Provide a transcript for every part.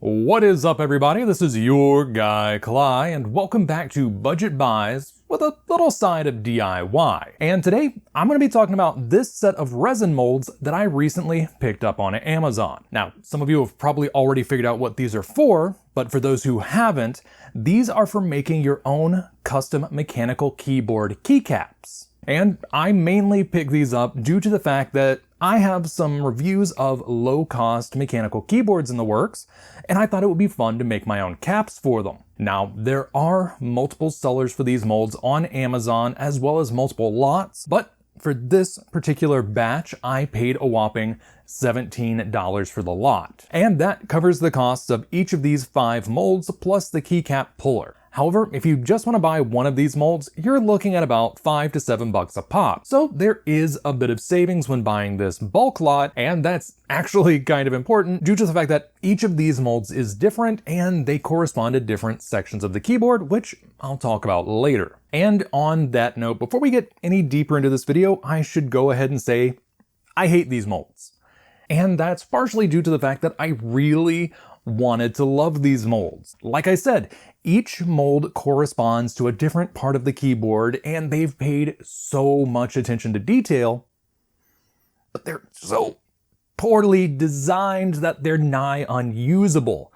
What is up, everybody? This is your guy Kalai, and welcome back to Budget Buys with a little side of DIY. And today I'm going to be talking about this set of resin molds that I recently picked up on Amazon. Now, some of you have probably already figured out what these are for, but for those who haven't, these are for making your own custom mechanical keyboard keycaps. And I mainly picked these up due to the fact that I have some reviews of low-cost mechanical keyboards in the works, and I thought it would be fun to make my own caps for them. Now, there are multiple sellers for these molds on Amazon, as well as multiple lots, but for this particular batch, I paid a whopping $17 for the lot. And that covers the costs of each of these 5 molds, plus the keycap puller. However, if you just want to buy one of these molds, you're looking at about $5 to $7 a pop. So there is a bit of savings when buying this bulk lot, and that's actually kind of important due to the fact that each of these molds is different and they correspond to different sections of the keyboard, which I'll talk about later. And on that note, before we get any deeper into this video, I should go ahead and say I hate these molds. And that's partially due to the fact that I really wanted to love these molds. Like I said, each mold corresponds to a different part of the keyboard, and they've paid so much attention to detail, but they're so poorly designed that they're nigh unusable.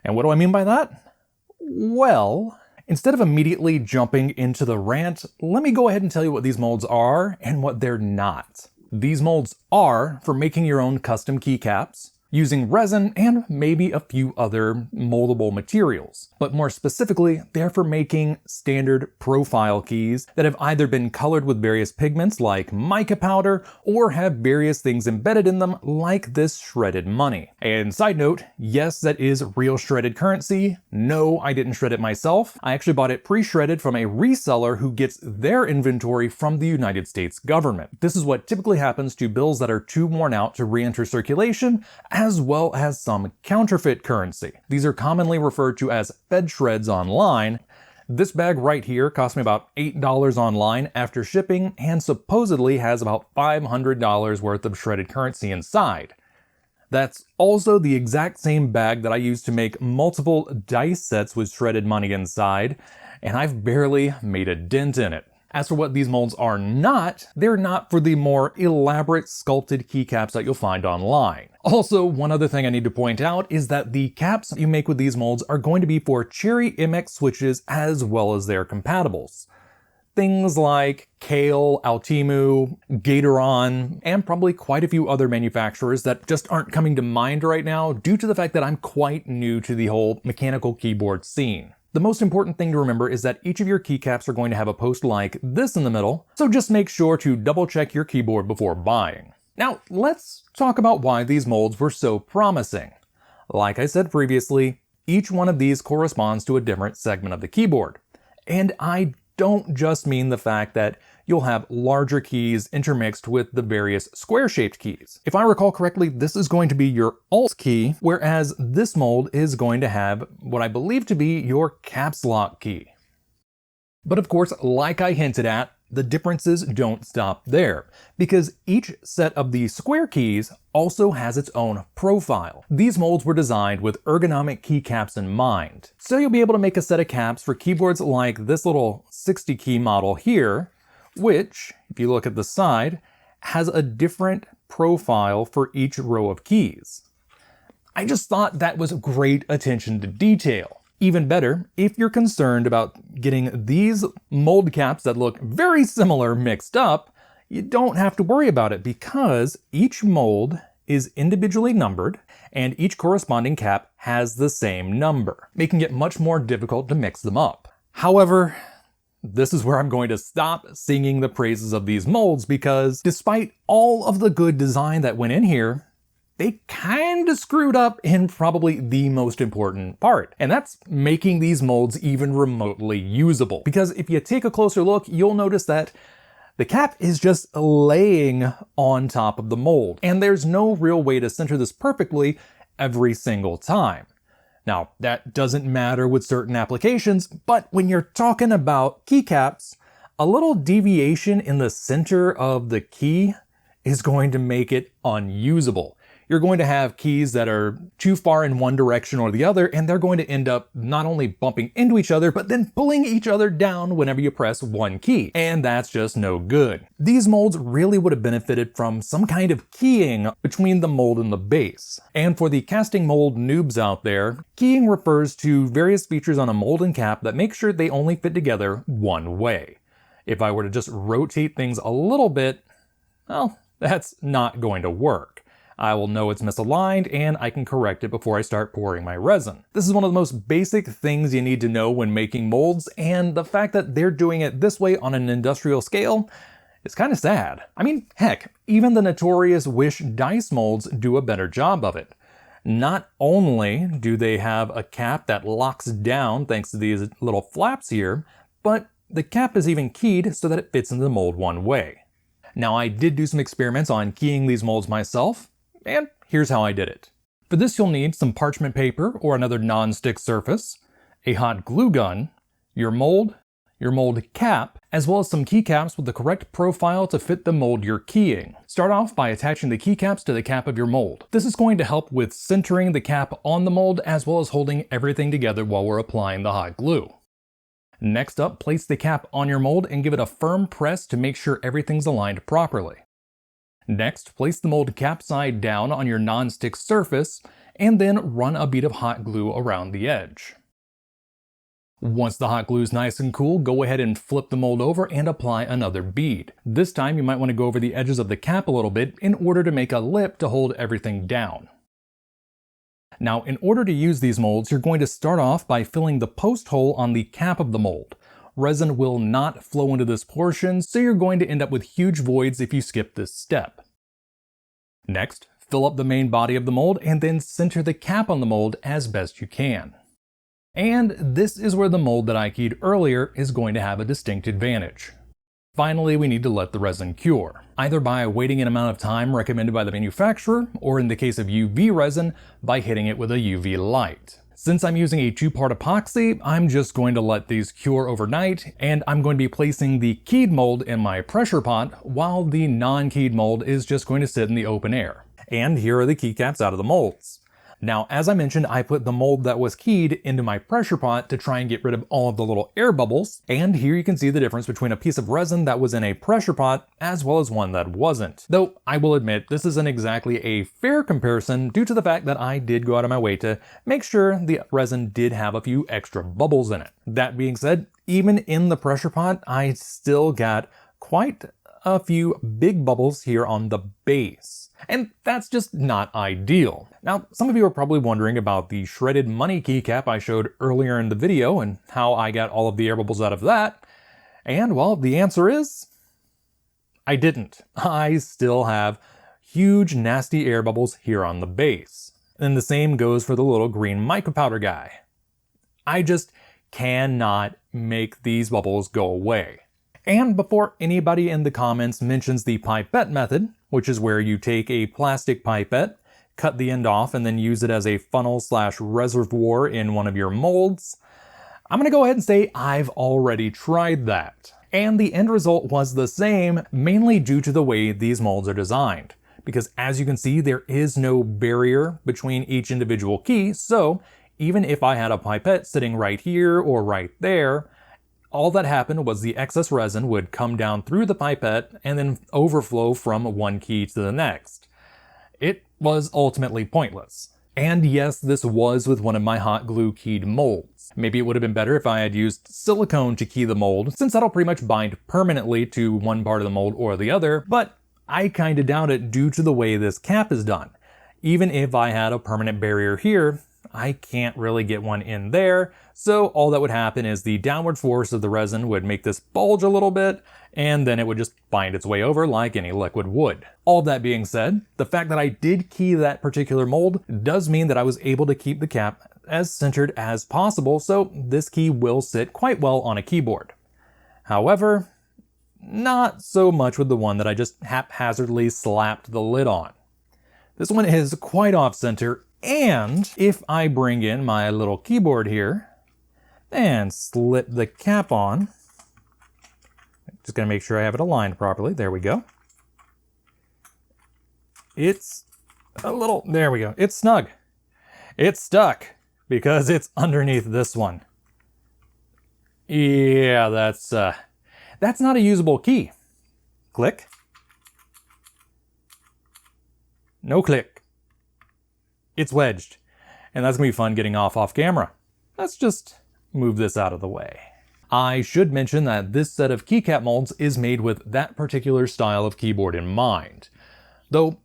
And what do I mean by that? Well, instead of immediately jumping into the rant, let me go ahead and tell you what these molds are and what they're not. These molds are for making your own custom keycaps, using resin and maybe a few other moldable materials. But more specifically, they're for making standard profile keys that have either been colored with various pigments like mica powder or have various things embedded in them like this shredded money. And side note, yes, that is real shredded currency. No, I didn't shred it myself. I actually bought it pre-shredded from a reseller who gets their inventory from the United States government. This is what typically happens to bills that are too worn out to re-enter circulation, as well as some counterfeit currency. These are commonly referred to as Fed shreds online. This bag right here cost me about $8 online after shipping and supposedly has about $500 worth of shredded currency inside. That's also the exact same bag that I used to make multiple dice sets with shredded money inside, and I've barely made a dent in it. As for what these molds are not, they're not for the more elaborate sculpted keycaps that you'll find online. Also, one other thing I need to point out is that the caps you make with these molds are going to be for Cherry MX switches as well as their compatibles. Things like Kale, Altimu, Gatoron, and probably quite a few other manufacturers that just aren't coming to mind right now due to the fact that I'm quite new to the whole mechanical keyboard scene. The most important thing to remember is that each of your keycaps are going to have a post like this in the middle, so just make sure to double check your keyboard before buying. Now, let's talk about why these molds were so promising. Like I said previously, each one of these corresponds to a different segment of the keyboard. And I don't just mean the fact that you'll have larger keys intermixed with the various square-shaped keys. If I recall correctly, this is going to be your Alt key, whereas this mold is going to have what I believe to be your caps lock key. But of course, like I hinted at, the differences don't stop there, because each set of these square keys also has its own profile. These molds were designed with ergonomic keycaps in mind. So you'll be able to make a set of caps for keyboards like this little 60 key model here, which, if you look at the side, has a different profile for each row of keys. I just thought that was great attention to detail. Even better, if you're concerned about getting these mold caps that look very similar mixed up, you don't have to worry about it because each mold is individually numbered and each corresponding cap has the same number, making it much more difficult to mix them up. However, this is where I'm going to stop singing the praises of these molds because despite all of the good design that went in here, they kind of screwed up in probably the most important part, and that's making these molds even remotely usable. Because if you take a closer look, you'll notice that the cap is just laying on top of the mold, and there's no real way to center this perfectly every single time. Now, that doesn't matter with certain applications, but when you're talking about keycaps, a little deviation in the center of the key is going to make it unusable. you're going to have keys that are too far in one direction or the other, and they're going to end up not only bumping into each other, but then pulling each other down whenever you press one key. And that's just no good. These molds really would have benefited from some kind of keying between the mold and the base. And for the casting mold noobs out there, keying refers to various features on a mold and cap that make sure they only fit together one way. If I were to just rotate things a little bit, well, that's not going to work. I will know it's misaligned and I can correct it before I start pouring my resin. This is one of the most basic things you need to know when making molds, and the fact that they're doing it this way on an industrial scale is kind of sad. I mean, heck, even the notorious Wish dice molds do a better job of it. Not only do they have a cap that locks down thanks to these little flaps here, but the cap is even keyed so that it fits into the mold one way. Now, I did do some experiments on keying these molds myself, and here's how I did it. For this, you'll need some parchment paper or another non-stick surface, a hot glue gun, your mold cap, as well as some keycaps with the correct profile to fit the mold you're keying. Start off by attaching the keycaps to the cap of your mold. This is going to help with centering the cap on the mold as well as holding everything together while we're applying the hot glue. Next up, place the cap on your mold and give it a firm press to make sure everything's aligned properly. Next, place the mold cap side down on your non-stick surface and then run a bead of hot glue around the edge. Once the hot glue is nice and cool, go ahead and flip the mold over and apply another bead. This time you might want to go over the edges of the cap a little bit in order to make a lip to hold everything down. Now, in order to use these molds, you're going to start off by filling the post hole on the cap of the mold. Resin will not flow into this portion, so you're going to end up with huge voids if you skip this step. Next, fill up the main body of the mold and then center the cap on the mold as best you can. And this is where the mold that I keyed earlier is going to have a distinct advantage. Finally, we need to let the resin cure, either by waiting an amount of time recommended by the manufacturer, or in the case of UV resin, by hitting it with a UV light. Since I'm using a two-part epoxy, I'm just going to let these cure overnight, and I'm going to be placing the keyed mold in my pressure pot, while the non-keyed mold is just going to sit in the open air. And here are the keycaps out of the molds. Now, as I mentioned, I put the mold that was keyed into my pressure pot to try and get rid of all of the little air bubbles. And here you can see the difference between a piece of resin that was in a pressure pot as well as one that wasn't. Though I will admit this isn't exactly a fair comparison due to the fact that I did go out of my way to make sure the resin did have a few extra bubbles in it. That being said, even in the pressure pot, I still got quite a few big bubbles here on the base. And that's just not ideal. Now, some of you are probably wondering about the shredded money keycap I showed earlier in the video and how I got all of the air bubbles out of that. And well, the answer is, I didn't. I still have huge nasty air bubbles here on the base. And the same goes for the little green mica powder guy. I just cannot make these bubbles go away. And before anybody in the comments mentions the pipette method, which is where you take a plastic pipette, cut the end off, and then use it as a funnel/reservoir in one of your molds, I'm gonna go ahead and say I've already tried that. And the end result was the same, mainly due to the way these molds are designed. Because as you can see, there is no barrier between each individual key, so even if I had a pipette sitting right here or right there, all that happened was the excess resin would come down through the pipette and then overflow from one key to the next. It was ultimately pointless. And yes, this was with one of my hot glue keyed molds. Maybe it would have been better if I had used silicone to key the mold, since that'll pretty much bind permanently to one part of the mold or the other, but I kinda doubt it due to the way this cap is done. Even if I had a permanent barrier here, I can't really get one in there, so all that would happen is the downward force of the resin would make this bulge a little bit, and then it would just find its way over like any liquid would. All that being said, the fact that I did key that particular mold does mean that I was able to keep the cap as centered as possible, so this key will sit quite well on a keyboard. However, not so much with the one that I just haphazardly slapped the lid on. This one is quite off center, and if I bring in my little keyboard here and slip the cap on, just gonna make sure I have it aligned properly, there we go. It's a little, there we go. It's snug. It's stuck because it's underneath this one. Yeah, that's not a usable key. Click. No click. It's wedged. And that's gonna be fun getting off camera. Let's just move this out of the way. I should mention that this set of keycap molds is made with that particular style of keyboard in mind. Though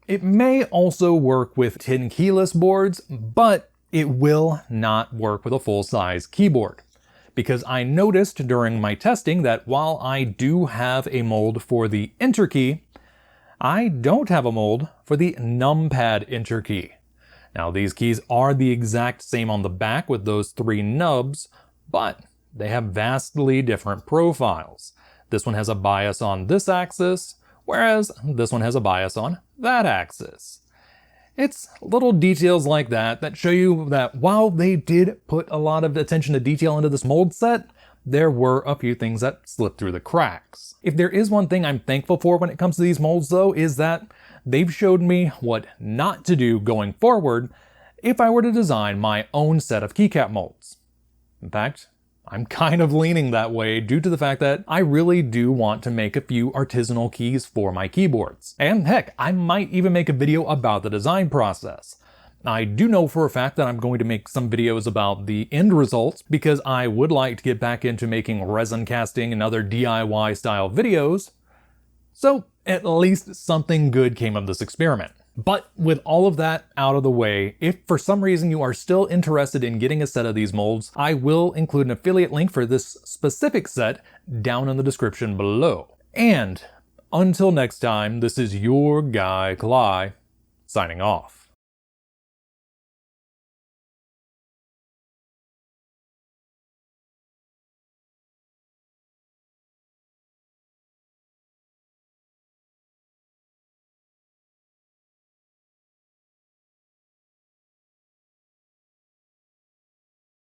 it may also work with 10 keyless boards, but it will not work with a full-size keyboard. Because I noticed during my testing that while I do have a mold for the Enter key, I don't have a mold for the numpad Enter key. Now these keys are the exact same on the back with those 3 nubs, but they have vastly different profiles. This one has a bias on this axis, whereas this one has a bias on that axis. It's little details like that that show you that while they did put a lot of attention to detail into this mold set, there were a few things that slipped through the cracks. If there is one thing I'm thankful for when it comes to these molds though, is that they've showed me what not to do going forward if I were to design my own set of keycap molds. In fact, I'm kind of leaning that way due to the fact that I really do want to make a few artisanal keys for my keyboards. And heck, I might even make a video about the design process. I do know for a fact that I'm going to make some videos about the end results because I would like to get back into making resin casting and other DIY style videos. So at least something good came of this experiment. But with all of that out of the way, if for some reason you are still interested in getting a set of these molds, I will include an affiliate link for this specific set down in the description below. And until next time, this is your guy, Kalai, signing off.